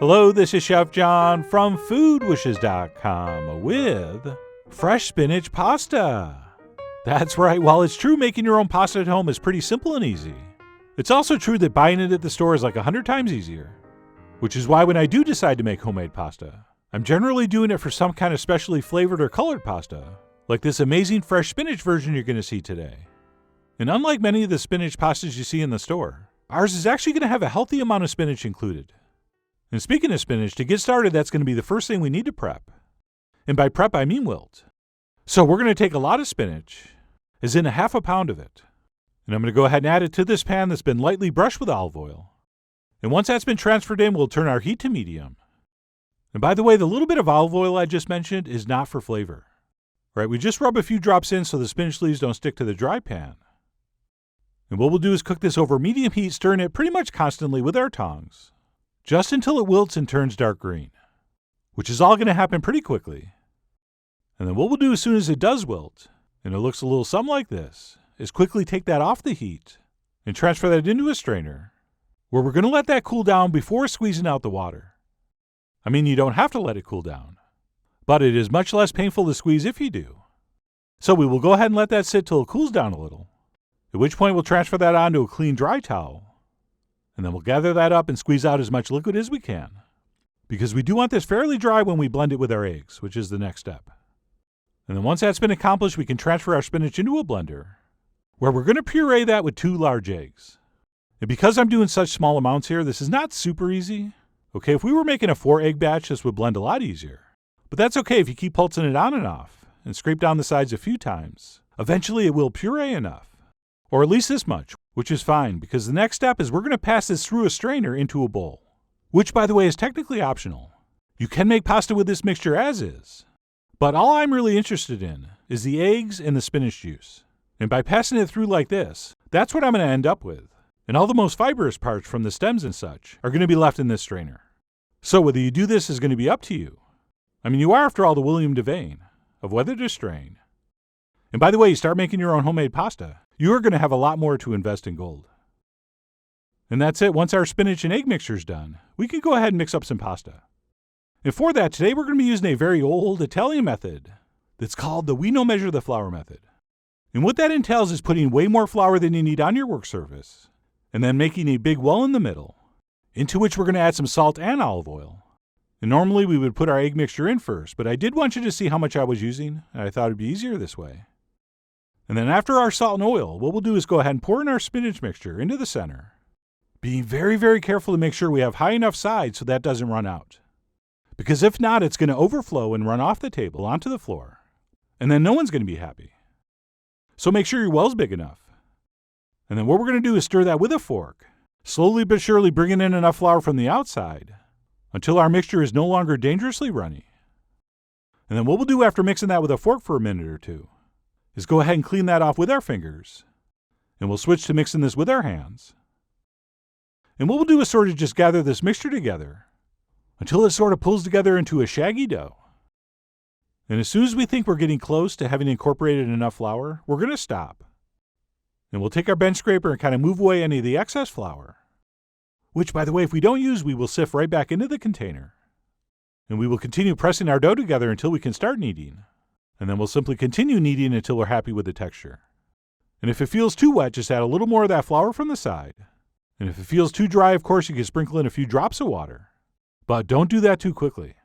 Hello, this is Chef John from foodwishes.com with fresh spinach pasta. That's right, while it's true making your own pasta at home is pretty simple and easy, it's also true that buying it at the store is like 100 times easier. Which is why when I do decide to make homemade pasta, I'm generally doing it for some kind of specially flavored or colored pasta, like this amazing fresh spinach version you're going to see today. And unlike many of the spinach pastas you see in the store, ours is actually going to have a healthy amount of spinach included. And speaking of spinach, to get started, that's going to be the first thing we need to prep. And by prep, I mean wilt. So we're going to take a lot of spinach, as in a half a pound of it. And I'm going to go ahead and add it to this pan that's been lightly brushed with olive oil. And once that's been transferred in, we'll turn our heat to medium. And by the way, the little bit of olive oil I just mentioned is not for flavor. Right, we just rub a few drops in so the spinach leaves don't stick to the dry pan. And what we'll do is cook this over medium heat, stirring it pretty much constantly with our tongs, just until it wilts and turns dark green, which is all going to happen pretty quickly. And then what we'll do as soon as it does wilt, and it looks a little something like this, is quickly take that off the heat and transfer that into a strainer, where we're going to let that cool down before squeezing out the water. I mean, you don't have to let it cool down, but it is much less painful to squeeze if you do. So we will go ahead and let that sit till it cools down a little, at which point we'll transfer that onto a clean dry towel. And then we'll gather that up and squeeze out as much liquid as we can, because we do want this fairly dry when we blend it with our eggs, which is the next step. And then once that's been accomplished, we can transfer our spinach into a blender, where we're going to puree that with 2 large eggs. And because I'm doing such small amounts here, this is not super easy. Okay, if we were making a 4-egg batch, this would blend a lot easier. But that's okay if you keep pulsing it on and off, and scrape down the sides a few times. Eventually it will puree enough, or at least this much, which is fine, because the next step is we're going to pass this through a strainer into a bowl, which, by the way, is technically optional. You can make pasta with this mixture as is, but all I'm really interested in is the eggs and the spinach juice. And by passing it through like this, that's what I'm going to end up with. And all the most fibrous parts from the stems and such are going to be left in this strainer. So whether you do this is going to be up to you. I mean, you are, after all, the William Devane of whether to strain. And by the way, you start making your own homemade pasta, you are going to have a lot more to invest in gold. And that's it. Once our spinach and egg mixture is done, we can go ahead and mix up some pasta. And for that, today we're going to be using a very old Italian method that's called the we no measure the flour method. And what that entails is putting way more flour than you need on your work surface, and then making a big well in the middle, into which we're going to add some salt and olive oil. And normally we would put our egg mixture in first, but I did want you to see how much I was using, and I thought it'd be easier this way. And then after our salt and oil, what we'll do is go ahead and pour in our spinach mixture into the center, being very, very careful to make sure we have high enough sides so that doesn't run out. Because if not, it's going to overflow and run off the table onto the floor, and then no one's going to be happy. So make sure your well's big enough. And then what we're going to do is stir that with a fork, slowly but surely bringing in enough flour from the outside until our mixture is no longer dangerously runny. And then what we'll do after mixing that with a fork for a minute or two is go ahead and clean that off with our fingers, and we'll switch to mixing this with our hands. And what we'll do is sort of just gather this mixture together until it sort of pulls together into a shaggy dough. And as soon as we think we're getting close to having incorporated enough flour, we're going to stop. And we'll take our bench scraper and kind of move away any of the excess flour, which, by the way, if we don't use, we will sift right back into the container. And we will continue pressing our dough together until we can start kneading. And then we'll simply continue kneading until we're happy with the texture. And if it feels too wet, just add a little more of that flour from the side. And if it feels too dry, of course, you can sprinkle in a few drops of water. But don't do that too quickly.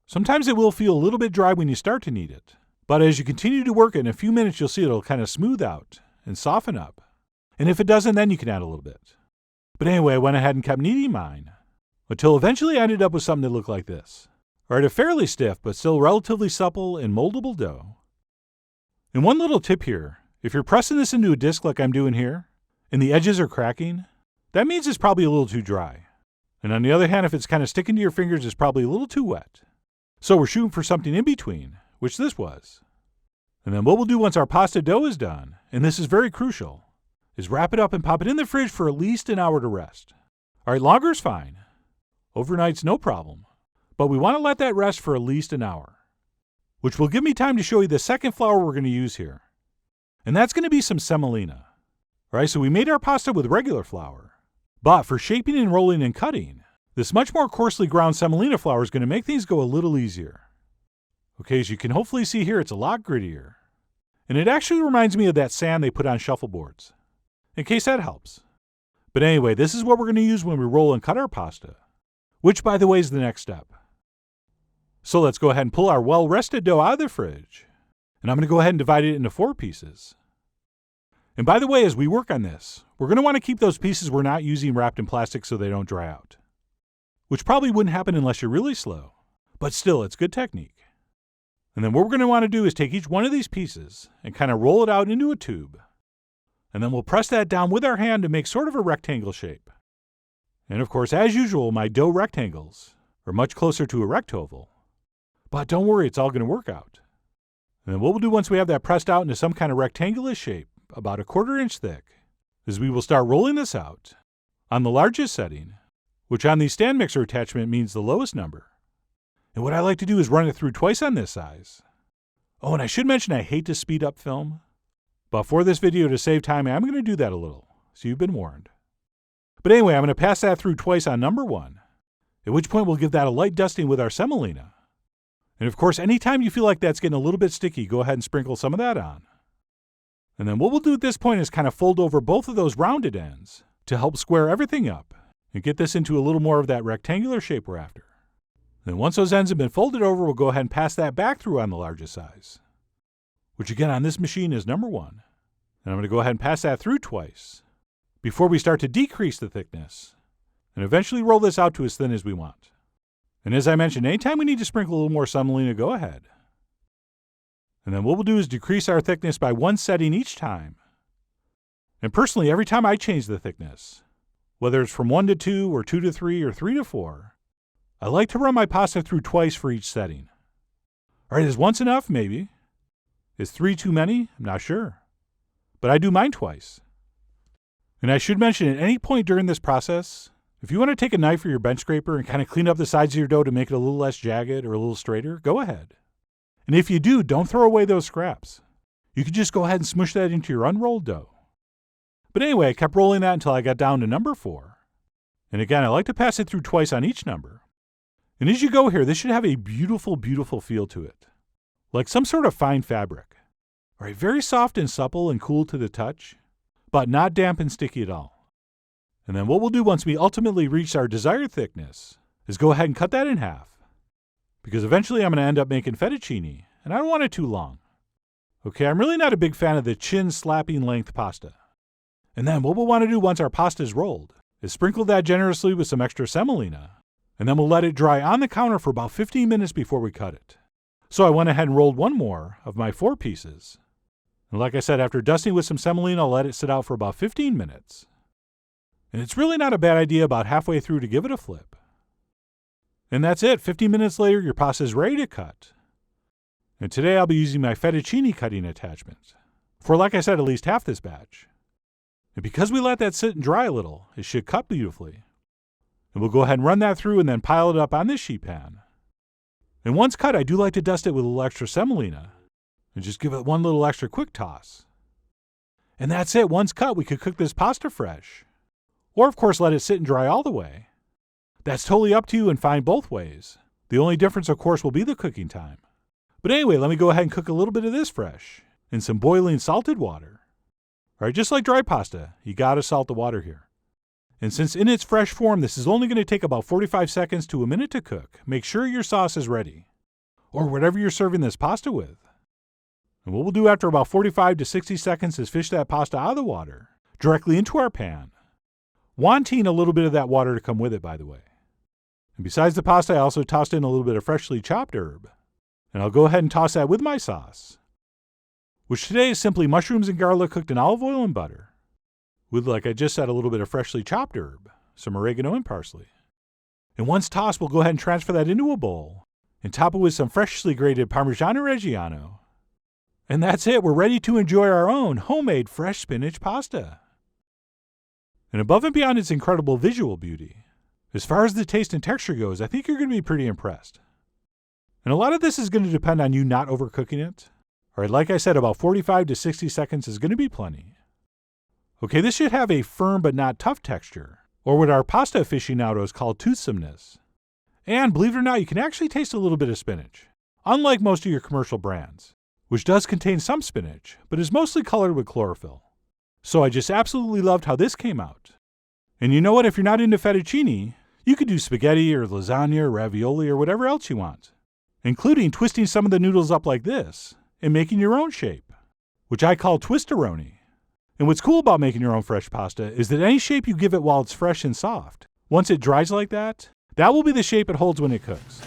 Sometimes it will feel a little bit dry when you start to knead it. But as you continue to work it, in a few minutes you'll see it'll kind of smooth out and soften up. And if it doesn't, then you can add a little bit. But anyway, I went ahead and kept kneading mine, until eventually I ended up with something that looked like this. Alright, a fairly stiff, but still relatively supple and moldable dough. And one little tip here, if you're pressing this into a disc like I'm doing here, and the edges are cracking, that means it's probably a little too dry. And on the other hand, if it's kind of sticking to your fingers, it's probably a little too wet. So we're shooting for something in between, which this was. And then what we'll do once our pasta dough is done, and this is very crucial, is wrap it up and pop it in the fridge for at least an hour to rest. Alright, longer is fine. Overnight's no problem. But we want to let that rest for at least an hour, which will give me time to show you the second flour we're going to use here. And that's going to be some semolina. Alright, so we made our pasta with regular flour, but for shaping and rolling and cutting, This much more coarsely ground semolina flour is going to make things go a little easier. Okay, as you can hopefully see here, it's a lot grittier. And it actually reminds me of that sand they put on shuffleboards, in case that helps. But anyway, this is what we're going to use when we roll and cut our pasta, which, by the way, is the next step. So let's go ahead and pull our well-rested dough out of the fridge. And I'm going to go ahead and divide it into 4 pieces. And by the way, as we work on this, we're going to want to keep those pieces we're not using wrapped in plastic so they don't dry out, which probably wouldn't happen unless you're really slow. But still, it's good technique. And then what we're going to want to do is take each one of these pieces and kind of roll it out into a tube. And then we'll press that down with our hand to make sort of a rectangle shape. And of course, as usual, my dough rectangles are much closer to a rectoval. But don't worry, it's all going to work out. And then what we'll do once we have that pressed out into some kind of rectangular shape, about 1/4 inch thick, is we will start rolling this out on the largest setting, which on the stand mixer attachment means the lowest number. And what I like to do is run it through twice on this size. Oh, and I should mention I hate to speed up film, but for this video to save time, I'm going to do that a little, so you've been warned. But anyway, I'm going to pass that through twice on number 1, at which point we'll give that a light dusting with our semolina. And of course, anytime you feel like that's getting a little bit sticky, go ahead and sprinkle some of that on. And then what we'll do at this point is kind of fold over both of those rounded ends to help square everything up and get this into a little more of that rectangular shape we're after. Then once those ends have been folded over, we'll go ahead and pass that back through on the largest size, which again on this machine is number 1. And I'm going to go ahead and pass that through twice before we start to decrease the thickness and eventually roll this out to as thin as we want. And as I mentioned, anytime we need to sprinkle a little more semolina, go ahead. And then what we'll do is decrease our thickness by 1 setting each time. And personally, every time I change the thickness, whether it's from 1 to 2 or 2 to 3 or 3 to 4, I like to run my pasta through twice for each setting. All right, is once enough? Maybe. Is 3 too many? I'm not sure. But I do mine twice. And I should mention at any point during this process, if you want to take a knife or your bench scraper and kind of clean up the sides of your dough to make it a little less jagged or a little straighter, go ahead. And if you do, don't throw away those scraps. You can just go ahead and smush that into your unrolled dough. But anyway, I kept rolling that until I got down to number 4. And again, I like to pass it through twice on each number. And as you go here, this should have a beautiful, beautiful feel to it, like some sort of fine fabric. All right, very soft and supple and cool to the touch, but not damp and sticky at all. And then what we'll do once we ultimately reach our desired thickness is go ahead and cut that in half, because eventually I'm going to end up making fettuccine, and I don't want it too long. Okay, I'm really not a big fan of the chin-slapping length pasta. And then what we'll want to do once our pasta is rolled is sprinkle that generously with some extra semolina, and then we'll let it dry on the counter for about 15 minutes before we cut it. So I went ahead and rolled 1 more of my 4 pieces. And like I said, after dusting with some semolina, I'll let it sit out for about 15 minutes. And it's really not a bad idea about halfway through to give it a flip. And that's it. 15 minutes later, your pasta is ready to cut. And today I'll be using my fettuccine cutting attachment for, like I said, at least half this batch. And because we let that sit and dry a little, it should cut beautifully. And we'll go ahead and run that through and then pile it up on this sheet pan. And once cut, I do like to dust it with a little extra semolina and just give it 1 little extra quick toss. And that's it. Once cut, we could cook this pasta fresh. Or, of course, let it sit and dry all the way. That's totally up to you and fine both ways. The only difference, of course, will be the cooking time. But anyway, let me go ahead and cook a little bit of this fresh in some boiling salted water. All right, just like dry pasta, you gotta salt the water here. And since in its fresh form, this is only going to take about 45 seconds to a minute to cook, make sure your sauce is ready, or whatever you're serving this pasta with. And what we'll do after about 45 to 60 seconds is fish that pasta out of the water, directly into our pan, wanting a little bit of that water to come with it, by the way. And besides the pasta, I also tossed in a little bit of freshly chopped herb. And I'll go ahead and toss that with my sauce, which today is simply mushrooms and garlic cooked in olive oil and butter, with, like I just said, a little bit of freshly chopped herb, some oregano and parsley. And once tossed, we'll go ahead and transfer that into a bowl and top it with some freshly grated Parmigiano Reggiano. And that's it. We're ready to enjoy our own homemade fresh spinach pasta. And above and beyond its incredible visual beauty, as far as the taste and texture goes, I think you're going to be pretty impressed. And a lot of this is going to depend on you not overcooking it. All right, like I said, about 45 to 60 seconds is going to be plenty. Okay, this should have a firm but not tough texture. or what our pasta aficionados call toothsomeness. And believe it or not, you can actually taste a little bit of spinach, unlike most of your commercial brands, which does contain some spinach, but is mostly colored with chlorophyll. So I just absolutely loved how this came out. And you know what? If you're not into fettuccine, you could do spaghetti or lasagna or ravioli or whatever else you want, including twisting some of the noodles up like this and making your own shape, which I call twisteroni. And what's cool about making your own fresh pasta is that any shape you give it while it's fresh and soft, once it dries like that, that will be the shape it holds when it cooks.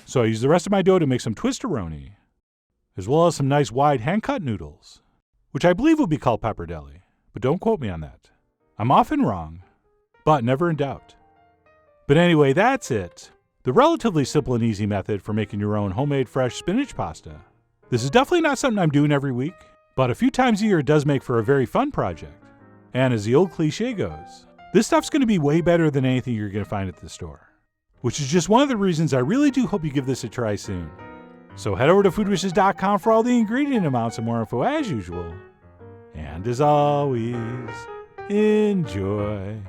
So I use the rest of my dough to make some twisteroni, as well as some nice wide hand-cut noodles, which I believe would be called pappardelle, but don't quote me on that. I'm often wrong, but never in doubt. But anyway, that's it. The relatively simple and easy method for making your own homemade fresh spinach pasta. This is definitely not something I'm doing every week, but a few times a year it does make for a very fun project. And as the old cliche goes, this stuff's going to be way better than anything you're going to find at the store, which is just one of the reasons I really do hope you give this a try soon. So head over to foodwishes.com for all the ingredient amounts and more info as usual. And as always, enjoy.